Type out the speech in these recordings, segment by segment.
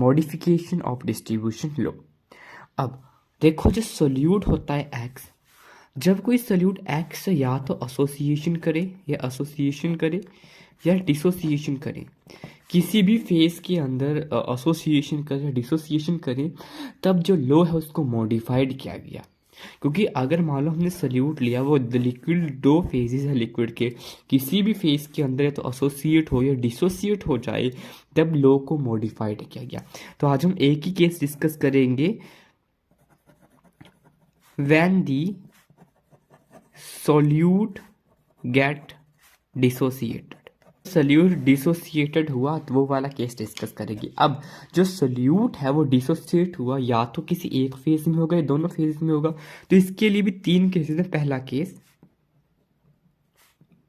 Modification of distribution लो। अब देखो, जो सोल्यूट होता है एक्स, जब कोई सोल्यूट एक्स या तो एसोसिएशन करे या डिसोसिएशन करे, किसी भी फेज के अंदर एसोसिएशन करे या डिसोसिएशन करे, तब जो लो है उसको मॉडिफाइड किया गया। क्योंकि अगर मान लो हमने सोल्यूट लिया, वो लिक्विड, दो फेजेस है लिक्विड के, किसी भी फेज के अंदर तो एसोसिएट हो या डिसोसिएट हो जाए, तब लो को मॉडिफाइड किया गया। तो आज हम एक ही केस डिस्कस करेंगे, when the solute get dissociated। Solute dissociated हुआ तो वो वाला केस डिस्कस करेंगे। अब जो सोल्यूट है वो डिसोसिएट हुआ, या तो किसी एक फेज में होगा या दोनों फेज में होगा, तो इसके लिए भी तीन केसेस हैं। पहला case,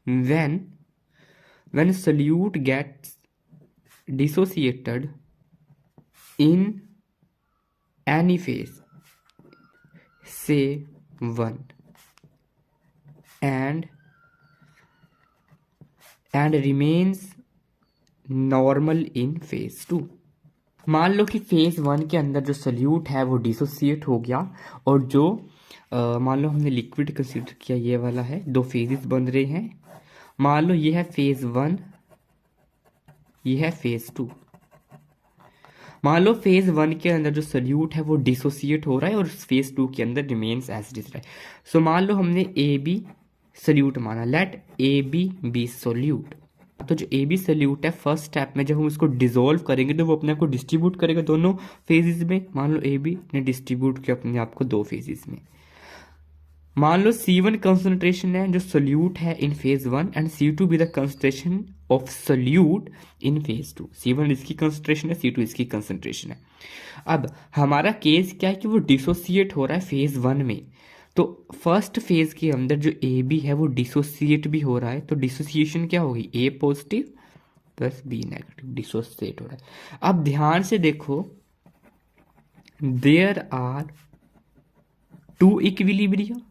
when solute gets dissociated in any phase से 1 and remains normal in phase 2। मान लो कि फेज 1 के अंदर जो सोल्यूट है वो डिसोसिएट हो गया, और जो मान लो हमने लिक्विड कंसीडर किया, ये वाला है, दो फेजेस बन रहे हैं। मान लो ये है फेज 1, ये है फेज 2। मान लो फेज 1 के अंदर जो सोल्यूट है वो डिसोसिएट हो रहा है और फेज 2 के अंदर रिमेन्स एज इट इज रहा है। सो मान लो हमने ए बी सोल्यूट माना, लेट ए बी सोल्यूट। तो जो ए बी सोल्यूट है, फर्स्ट स्टेप में जब हम उसको डिसॉल्व करेंगे तो वो अपने आप को डिस्ट्रीब्यूट करेगा दोनों फेजेस में। मान लो ए बी ने डिस्ट्रीब्यूट किया अपने आप को दो फेजेस में। मान लो C1 कंसंट्रेशन है जो सोल्यूट है इन फेज 1, एंड C2 भी the concentration of solute in phase 2। C1 इसकी कंसंट्रेशन है, C2 इसकी कंसंट्रेशन है। अब हमारा केस क्या है कि वो डिसोसिएट हो रहा है फेज 1 में, तो फर्स्ट फेज के अंदर जो ए बी है वो डिसोसिएट भी हो रहा है, तो डिसोसिएशन क्या होगी, A positive plus B negative, dissociate हो रहा है। अब ध्यान से देखो, देयर आर टू इक्विलिब्रिया,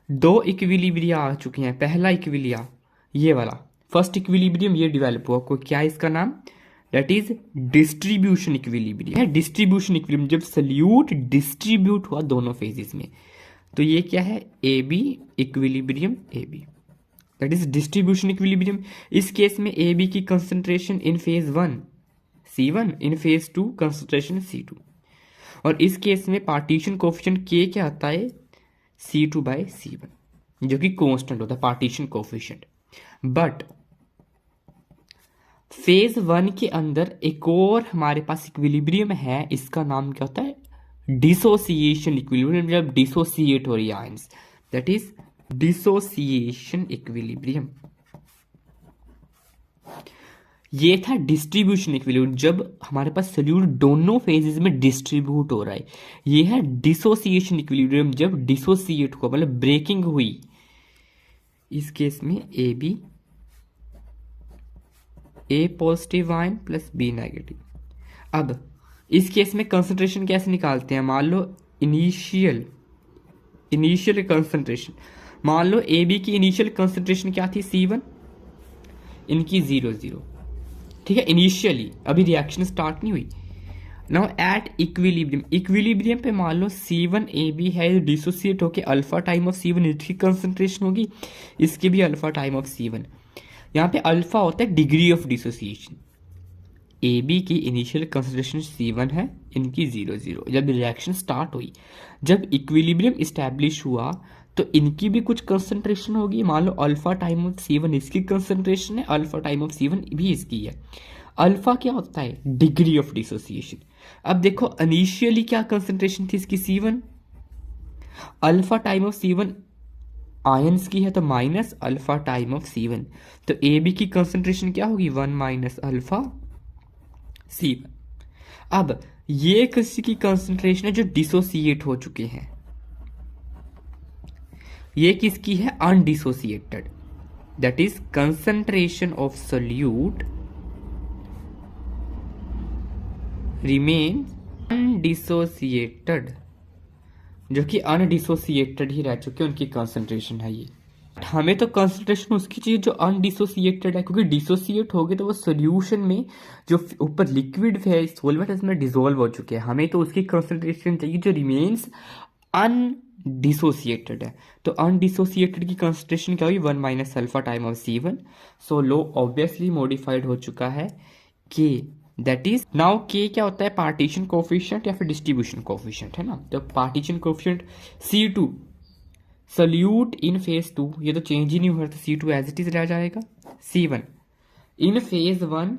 दो इक्विलिब्रिया आ चुके हैं। पहला इक्विलिया ये वाला, फर्स्ट इक्विलिब्रियम ये डेवलप हुआ, को क्या है इसका नाम, दैट इज डिस्ट्रीब्यूशन इक्विलिब्रियम है। डिस्ट्रीब्यूशन इक्विलिब्रियम, जब सोल्यूट डिस्ट्रीब्यूट हुआ दोनों फेजेस में, तो ये क्या है, A B equilibrium A B, that is distribution equilibrium. इस केस में ए बी की concentration in phase 1 C1, in phase 2 concentration C2, और इस केस में पार्टीशन कोफिशिएंट K क्या आता है, C2/C1, जो कि कांस्टेंट होता है पार्टीशन कोफिशिएंट। बट फेज 1 के अंदर एक और हमारे पास इक्विलिब्रियम है, इसका नाम क्या होता है, डिसोसिएशन इक्विलिब्रियम। जब डिसोसिएट हो रही है ions, that is dissociation equilibrium. ये था डिस्ट्रीब्यूशन इक्विलिब्रियम, जब हमारे पास सोल्यूट दोनों फेजेस में डिस्ट्रीब्यूट हो रहा है। ये है डिसोसिएशन इक्विलिब्रियम, जब डिसोसिएट हुआ, मतलब ब्रेकिंग हुई। इस केस में A B, A positive ion plus B negative. अब इस केस में कंसंट्रेशन कैसे निकालते हैं, मान लो इनिशियल कंसंट्रेशन, मान लो ए बी की इनिशियल कंसंट्रेशन क्या थी, C1, इनकी 0 ठीक है, इनिशियली, अभी रिएक्शन स्टार्ट नहीं हुई। नाउ एट इक्विलिब्रियम पे मान लो C1 ए बी है, डिसोसिएट होके अल्फा टाइम ऑफ C1 इसकी कंसंट्रेशन होगी, इसकी भी अल्फा टाइम ऑफ C1। यहाँ पे अल्फा होता है degree of dissociation. A B की इनिशियल कंसंट्रेशन C1 है, इनकी 0 जब रिएक्शन स्टार्ट हुई, जब इक्विलिब्रियम इस्टेब्लिश हुआ, तो इनकी भी कुछ कंसंट्रेशन होगी। मान लो अल्फा टाइम ऑफ C1 इसकी कंसंट्रेशन है, अल्फा टाइम ऑफ C1 भी इसकी है। अल्फा क्या होता है, डिग्री ऑफ डिसोसिएशन। अब देखो इनिशियली क्या कंसंट्रेशन थी इसकी, C1, alpha time of C1 ions की है, तो minus alpha time of C1, तो ए बी की कंसंट्रेशन क्या होगी, 1 माइनस अल्फा C1। अब ये किसी की कंसंट्रेशन है जो डिसोसिएट हो चुके हैं, ये किसकी है, undissociated, that is concentration of solute remain undissociated, जो कि अनडिसोसिएटेड ही रह चुके हैं, उनकी कंसंट्रेशन है ये। हमें तो कंसंट्रेशन उसकी चाहिए जो अनडिसोसिएटेड है, क्योंकि डिसोसिएट हो गए तो वो सोल्यूशन में जो ऊपर लिक्विड है सोलवेंट इसमें डिसॉल्व हो चुके हैं, हमें तो उसकी कंसंट्रेशन चाहिए जो रिमेन्स अनडिसोसिएटेड है। तो अनडिसोसिएटेड की कंसंट्रेशन क्या हुई 1 minus alpha time of C1। So low obviously modified हो चुका है K, that is now K क्या होता है, पार्टीशन कोफिशिएंट या फिर डिस्ट्रीब्यूशन कोफिशिएंट है ना। तो पार्टीशन कोफिशिएंट C2 सल्यूट इन फेज 2, ये तो चेंज ही नहीं हुआ तो C2 एज इट इज रह जाएगा। C1 in phase 1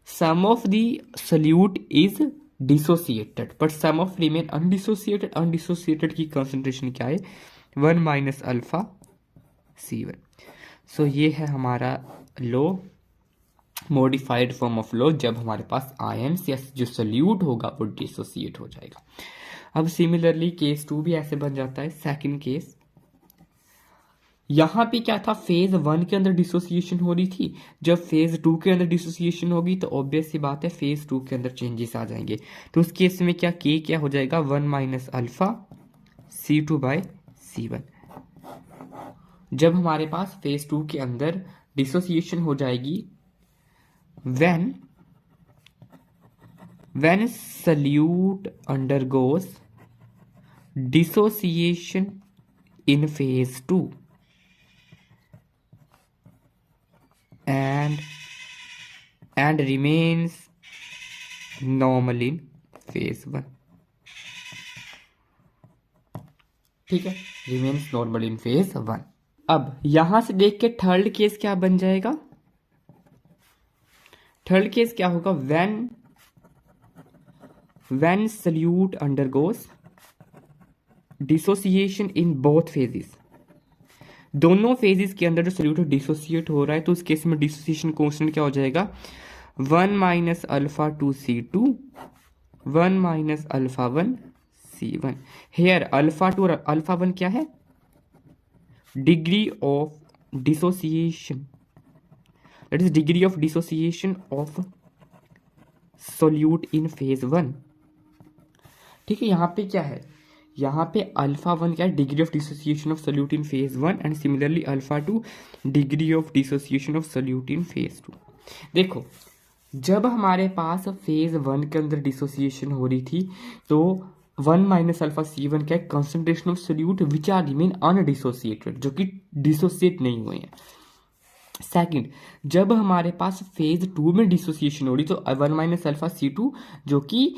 some of the solute is dissociated but some of remain undissociated. Undissociated की कंसंट्रेशन क्या है 1 माइनस अल्फा C1। सो ये है हमारा लो, मॉडिफाइड फॉर्म ऑफ लो, जब हमारे पास आयंस या जो सल्यूट होगा वो डिसोसिएट हो जाएगा। अब सिमिलरली केस 2 भी ऐसे बन जाता है। सेकंड केस, यहां पे क्या था, फेज 1 के अंदर डिसोसिएशन हो रही थी, जब फेज 2 के अंदर डिसोसिएशन होगी तो ऑब्वियस सी बात है फेज 2 के अंदर चेंजेस आ जाएंगे। तो उस केस में क्या K क्या हो जाएगा 1 minus alpha C2 bye C1। जब हमारे पास फेज 2 के अंदर डिसोसिएशन हो जाएगी when solute undergoes dissociation in phase 2 and remains normal in phase 1। ठीक है, remains normal in phase 1। अब यहां से देख के थर्ड केस क्या बन जाएगा, थर्ड केस क्या होगा, when solute undergoes dissociation in both phases, दोनों फेजेस के अंदर जो सोल्यूट डिसोसिएट हो रहा है तो उस केस में डिसोसिएशन कांस्टेंट क्या हो जाएगा 1 minus alpha 2 C2 1 minus alpha 1 C1। Here alpha 2 और अल्फा 1 क्या है, degree of dissociation, that is degree of dissociation of solute in phase 1। ठीक है, यहाँ पे क्या है, यहाँ पे अल्फा 1 क्या है, degree of dissociation of solute in phase 1 and similarly alpha 2 degree of dissociation of solute in phase 2। देखो जब हमारे पास फेज 1 के अंदर डिसोसिएशन हो रही थी तो 1 माइनस अल्फा C1 क्या है, concentration of solute which are remain undissociated, जो कि डिसोसिएट नहीं हुए हैं। सेकंड, जब हमारे पास फेज 2 में डिसोसिएशन हो रही तो 1 माइनस अल्फा C2 जो कि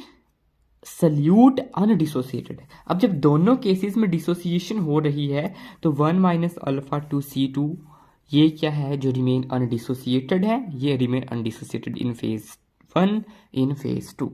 सल्यूट अनडिसोसिएटेड है। अब जब दोनों केसेस में डिसोसिएशन हो रही है तो 1 माइनस अल्फा 2 C2 ये क्या है, जो रिमेन अनडिसोसिएटेड है, ये रिमेन अनडिसोसिएटेड इन फेज 1 इन फेज 2।